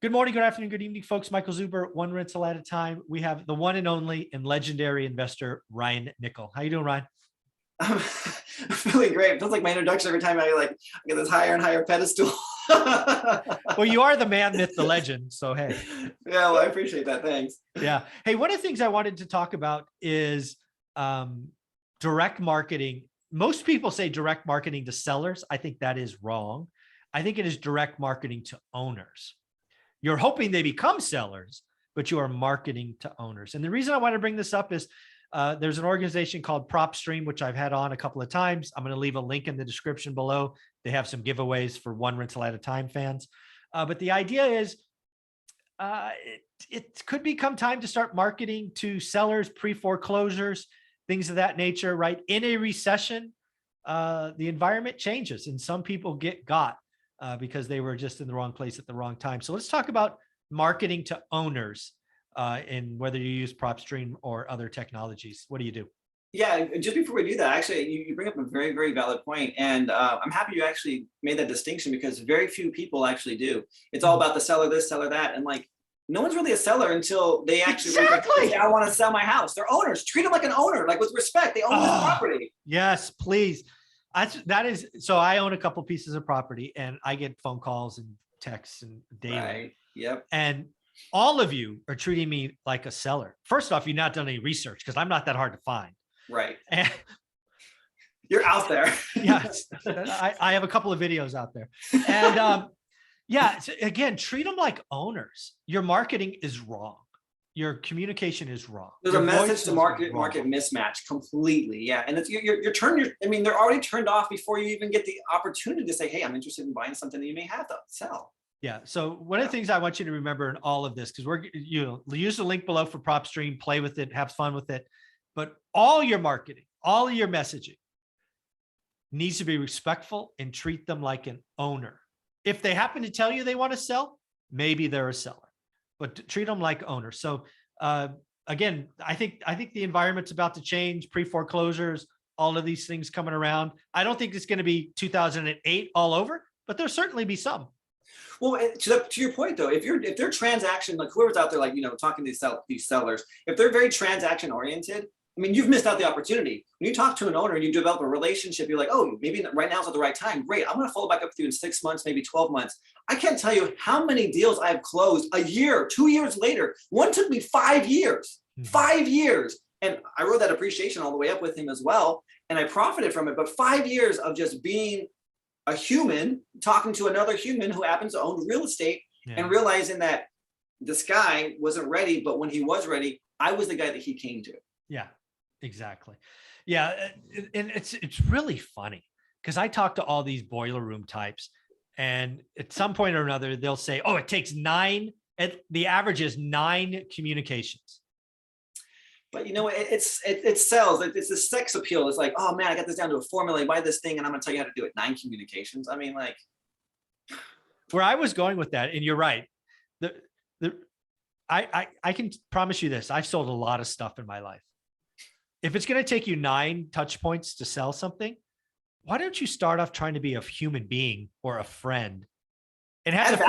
Good morning, good afternoon, good evening, folks. Michael Zuber, one rental at a time. We have the one and only and legendary investor, Ryan Nickel. How you doing, Ryan? I'm feeling great. It feels like my introduction every time I get this higher and higher pedestal. Well, you are the man, myth, the legend. So, hey. Yeah, well, I appreciate that. Thanks. Yeah. Hey, one of the things I wanted to talk about is direct marketing. Most people say direct marketing to sellers. I think that is wrong. I think it is direct marketing to owners. You're hoping they become sellers, but you are marketing to owners. And the reason I want to bring this up is there's an organization called Propstream, which I've had on a couple of times. I'm going to leave a link in the description below. They have some giveaways for one rental at a time fans. But the idea is it could become time to start marketing to sellers, pre-foreclosures, things of that nature, right? In a recession, the environment changes and some people get got because they were just in the wrong place at the wrong time. So let's talk about marketing to owners and whether you use Propstream or other technologies. What do you do? Yeah, just before we do that, actually, you bring up a very, very valid point. And I'm happy you actually made that distinction because very few people actually do. It's all about the seller this, seller that. And like, no one's really a seller until they actually say, I want to sell my house. They're owners. Treat them like an owner, like with respect. They own this property. Yes, please. That is, so I own a couple pieces of property and I get phone calls and texts and daily. Right. Yep. And all of you are treating me like a seller. First off, you've not done any research because I'm not that hard to find. Right. And you're out there. Yes. I have a couple of videos out there. And yeah, so again, treat them like owners. Your marketing is wrong. Your communication is wrong. There's a message to market mismatch completely. Yeah. And it's I mean, they're already turned off before you even get the opportunity to say, hey, I'm interested in buying something that you may have to sell. Yeah. So one of the things I want you to remember in all of this, because we're, use the link below for Propstream, play with it, have fun with it. But all your marketing, all of your messaging needs to be respectful and treat them like an owner. If they happen to tell you they want to sell, maybe they're a seller, but treat them like owners. So again, I think the environment's about to change, pre-foreclosures, all of these things coming around. I don't think it's going to be 2008 all over, but there'll certainly be some. Well, to your point though, if they're transaction, like whoever's out there, like, talking to these sellers, if they're very transaction oriented, I mean, you've missed out the opportunity. When you talk to an owner and you develop a relationship, you're like, oh, maybe right now is not the right time. Great. I'm going to follow back up with you in 6 months, maybe 12 months. I can't tell you how many deals I've closed a year, 2 years later. One took me 5 years, 5 years. And I rode that appreciation all the way up with him as well. And I profited from it. But 5 years of just being a human, talking to another human who happens to own real estate and realizing that this guy wasn't ready, but when he was ready, I was the guy that he came to. Yeah, exactly. Yeah. And it's really funny because I talk to all these boiler room types and at some point or another, they'll say, oh, it takes 9, the average is 9 communications. But it sells. It's the sex appeal. It's like, oh man, I got this down to a formula. Buy this thing, and I'm gonna tell you how to do it. 9 communications. I mean, like, where I was going with that, and you're right. I can promise you this. I've sold a lot of stuff in my life. If it's going to take you 9 touch points to sell something, why don't you start off trying to be a human being or a friend and have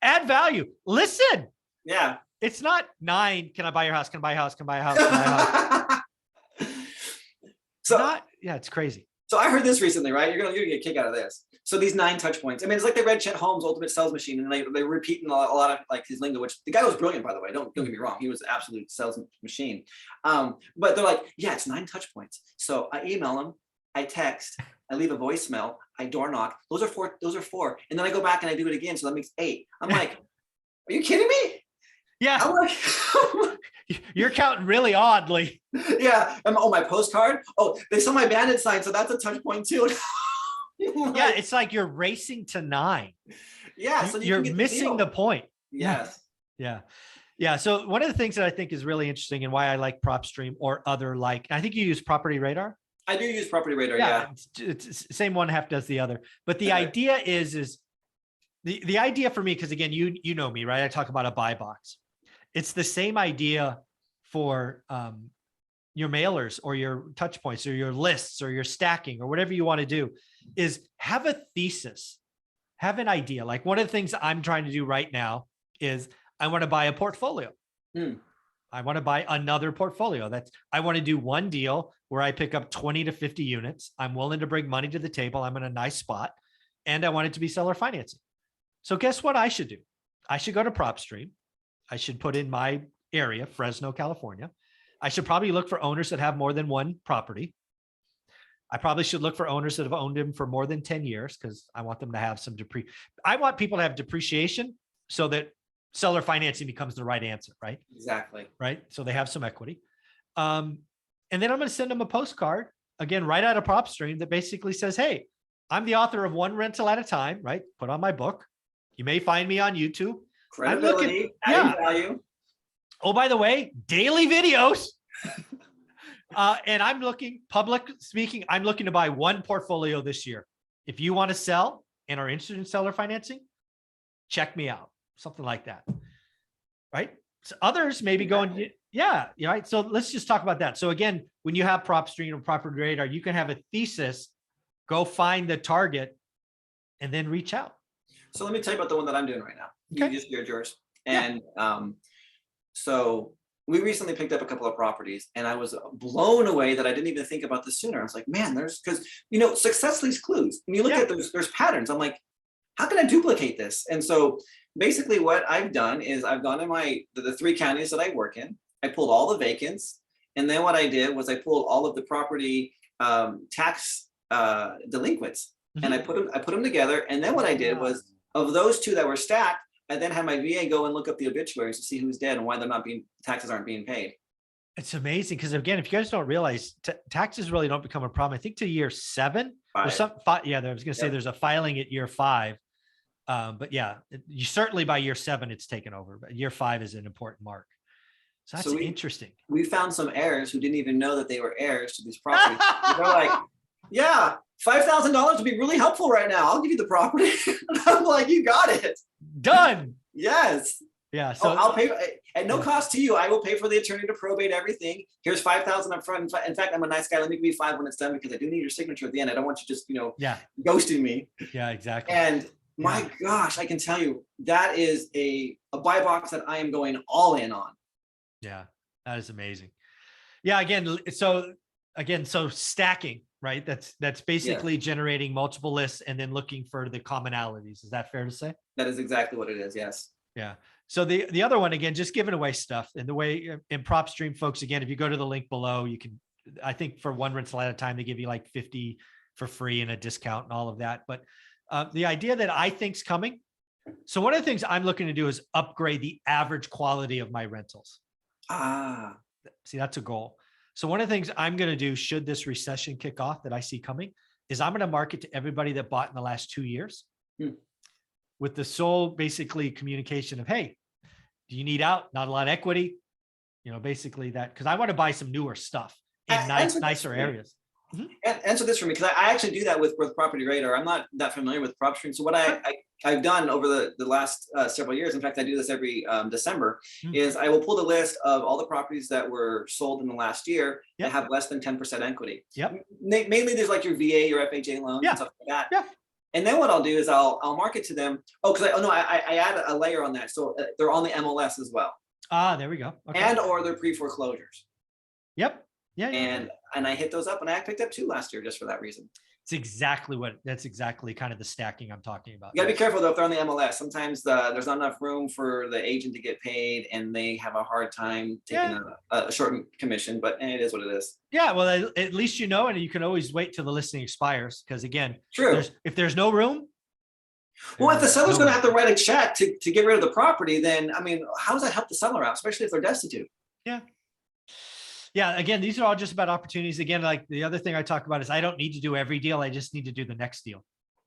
add value? Listen. Yeah. It's not 9. Can I buy your house? Can I buy a house? Can I buy a house? Can I buy a house? Yeah, it's crazy. So I heard this recently, right? You're gonna get a kick out of this. So these 9 touch points. I mean, it's like they read Chet Holmes' Ultimate Sales Machine, and they repeating a lot of like his lingo. Which the guy was brilliant, by the way. Don't get me wrong. He was an absolute sales machine. But they're like, yeah, it's 9 touch points. So I email them, I text, I leave a voicemail, I door knock. Those are 4. Those are 4, and then I go back and I do it again. So that makes 8. I'm like, are you kidding me? Yeah. I'm like, you're counting really oddly. Yeah. Oh, my postcard. Oh, they saw my bandit sign. So that's a touch point too. Yeah. It's like you're racing to 9. Yeah. So you're missing the point. Yes. Yeah. Yeah. So one of the things that I think is really interesting and why I like Propstream or other, I think you use Property Radar. I do use Property Radar. Yeah. It's same one half does the other. But the idea is the idea for me, because again, you know me, right? I talk about a buy box. It's the same idea for your mailers or your touch points or your lists or your stacking or whatever you want to do, is have a thesis, have an idea. Like one of the things I'm trying to do right now is I want to buy a portfolio. Hmm. I want to buy another portfolio. I want to do one deal where I pick up 20 to 50 units. I'm willing to bring money to the table. I'm in a nice spot, and I want it to be seller financing. So guess what I should do? I should go to Propstream. I should put in my area, Fresno, California. I should probably look for owners that have more than one property. I probably should look for owners that have owned them for more than 10 years because I want them to have some I want people to have depreciation so that seller financing becomes the right answer, right? Exactly. Right. So they have some equity. And then I'm going to send them a postcard, again, right out of Propstream, that basically says, hey, I'm the author of One Rental at a Time, right? Put on my book. You may find me on YouTube. Credibility, adding value. Oh, by the way, daily videos. And I'm looking, public speaking, I'm looking to buy one portfolio this year. If you want to sell and are interested in seller financing, check me out. Something like that. Right. So others may be going, yeah. Right. So let's just talk about that. So again, when you have Propstream or Property Radar, you can have a thesis, go find the target, and then reach out. So let me tell you about the one that I'm doing right now. Okay. You just shared yours. And so we recently picked up a couple of properties, and I was blown away that I didn't even think about this sooner. I was like, man, because success leaves clues. When you look at there's patterns. I'm like, how can I duplicate this? And so basically what I've done is I've gone in the 3 counties that I work in. I pulled all the vacants. And then what I did was I pulled all of the property tax delinquents, and I put them together. And then what I did was, of those 2 that were stacked, I then had my VA go and look up the obituaries to see who's dead and why taxes aren't being paid. It's amazing because, again, if you guys don't realize, taxes really don't become a problem. I think to year 7. There's I was going to say there's a filing at year 5. But yeah, you certainly by year 7 it's taken over. But year 5 is an important mark. So that's interesting. We found some heirs who didn't even know that they were heirs to these properties. They're like, yeah, $5,000 would be really helpful right now. I'll give you the property. And I'm like, you got it. Done. Yes. Yeah. So I'll pay at no cost to you. I will pay for the attorney to probate everything. Here's $5,000 up front. In fact, I'm a nice guy. Let me give you 5 when it's done, because I do need your signature at the end. I don't want you just, ghosting me. Yeah, exactly. And my gosh, I can tell you that is a buy box that I am going all in on. Yeah, that is amazing. Yeah. So stacking, right? That's basically generating multiple lists and then looking for the commonalities. Is that fair to say? That is exactly what it is. Yes. Yeah. So the other one, again, just giving away stuff. And the way in Propstream, folks, again, if you go to the link below, you can, I think for One Rental at a Time, they give you like 50 for free and a discount and all of that. But the idea that I think's coming. So one of the things I'm looking to do is upgrade the average quality of my rentals. See, that's a goal. So one of the things I'm going to do, should this recession kick off that I see coming, is I'm going to market to everybody that bought in the last 2 years with the sole basically communication of, hey, do you need out? Not a lot of equity, basically that, because I want to buy some newer stuff in nicer areas. Answer this for me, because I actually do that with Property Radar. I'm not that familiar with Propstream. So what I've done over the last several years, in fact, I do this every December, is I will pull the list of all the properties that were sold in the last year that have less than 10% equity. Mainly there's like your VA, your FHA loans, and stuff like that. And then what I'll do is I'll market to them. I add a layer on that. So they're on the MLS as well. There we go. Okay. And or they're pre-foreclosures. Yep. Yeah. And I hit those up, and I picked up 2 last year just for that reason. That's exactly kind of the stacking I'm talking about. You gotta be careful though if they're on the MLS. Sometimes there's not enough room for the agent to get paid, and they have a hard time taking a short commission, but it is what it is. Yeah, well, at least and you can always wait till the listing expires, because again, true. If there's no room. Well, if the seller's going to have to write a check to get rid of the property, then how does that help the seller out, especially if they're destitute? Yeah. Yeah. Again, these are all just about opportunities. Again, like the other thing I talk about is I don't need to do every deal. I just need to do the next deal.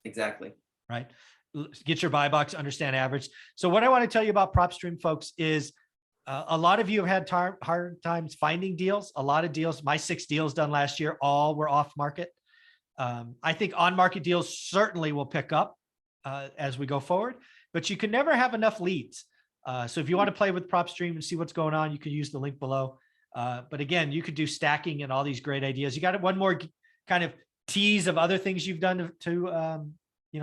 Exactly. Right. Get your buy box, understand average. So what I want to tell you about Propstream, folks, is a lot of you have had hard times finding deals. A lot of deals, my 6 deals done last year, all were off market. I think on market deals certainly will pick up as we go forward, but you can never have enough leads. So if you want to play with Propstream and see what's going on, you can use the link below. But again, you could do stacking and all these great ideas. You got one more kind of tease of other things you've done to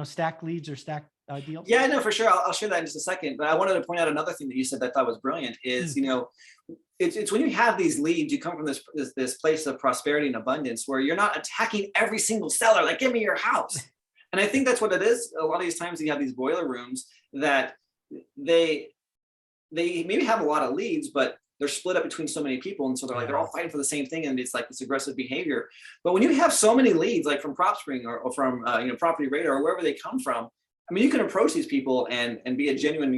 stack leads or stack deals? Yeah, no, for sure. I'll share that in just a second. But I wanted to point out another thing that you said that I thought was brilliant is, it's when you have these leads, you come from this place of prosperity and abundance where you're not attacking every single seller, like, give me your house. And I think that's what it is. A lot of these times you have these boiler rooms that they maybe have a lot of leads, but they're split up between so many people. And so they're like, they're all fighting for the same thing. And it's like this aggressive behavior. But when you have so many leads, like from Propstream or from, Property Radar or wherever they come from, I mean, you can approach these people and be a genuine,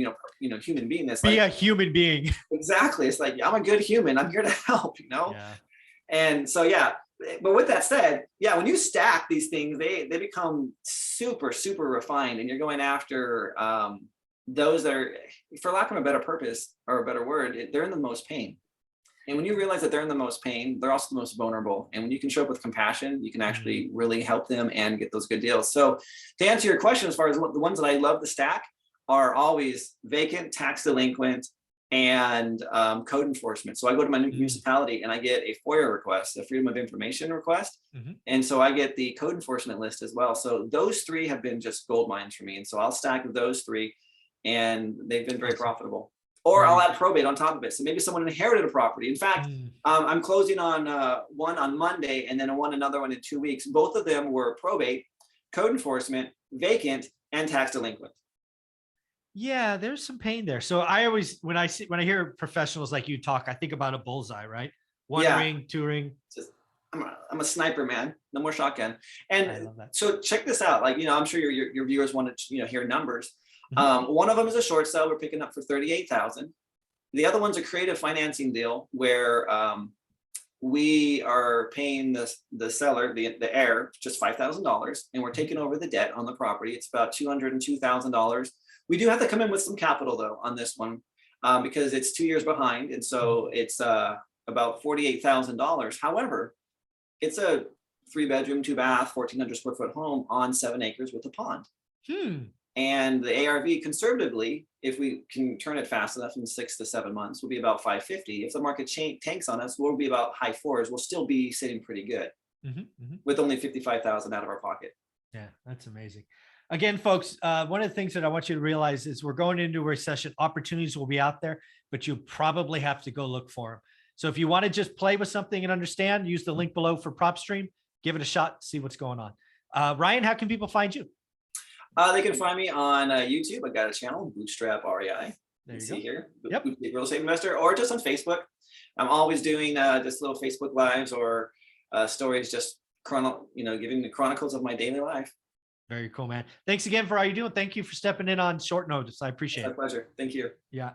human being. That's Be like, a human being. exactly. It's like, I'm a good human. I'm here to help, Yeah. And so, yeah. But with that said, yeah, when you stack these things, they become super, super refined, and you're going after those that are, for lack of a better purpose or a better word, they're in the most pain. And when you realize that they're in the most pain, they're also the most vulnerable. And when you can show up with compassion, you can actually really help them and get those good deals. So to answer your question, as far as the ones that I love to stack are always vacant, tax delinquent, and code enforcement. So I go to my municipality and I get a FOIA request, a Freedom of Information request. And so I get the code enforcement list as well. So those three have been just gold mines for me. And so I'll stack those three, and they've been very profitable. Or I'll add probate on top of it. So maybe someone inherited a property. In fact, I'm closing on one on Monday and then another one in 2 weeks. Both of them were probate, code enforcement, vacant, and tax delinquent. Yeah, there's some pain there. So I always, when I hear professionals like you talk, I think about a bullseye, right? One ring, two ring. I'm a sniper, man. No more shotgun. And so check this out. Like, I'm sure your viewers want to, hear numbers. One of them is a short sale we're picking up for $38,000. The other one's a creative financing deal where we are paying the seller, the heir, just $5,000, and we're taking over the debt on the property. It's about $202,000. We do have to come in with some capital though on this one because it's 2 years behind, and so it's about $48,000. However, it's a 3-bedroom, 2-bath, 1,400 square foot home on 7 acres with a pond. And the ARV conservatively, if we can turn it fast enough in 6 to 7 months, will be about 550. If the market tanks on us, we'll be about high 4s. We'll still be sitting pretty good with only 55,000 out of our pocket. Yeah, that's amazing. Again, folks, one of the things that I want you to realize is we're going into a recession. Opportunities will be out there, but you probably have to go look for them. So if you want to just play with something and understand, use the link below for Propstream. Give it a shot, see what's going on. Ryan, how can people find you? They can find me on YouTube. I got a channel, Bootstrap REI. There you see go. here, Yep. Real Estate Investor, or just on Facebook. I'm always doing just little Facebook lives or stories, just giving the chronicles of my daily life. Very cool, man. Thanks again for all you do. Thank you for stepping in on short notice. I appreciate it. It's my pleasure. Thank you. Yeah.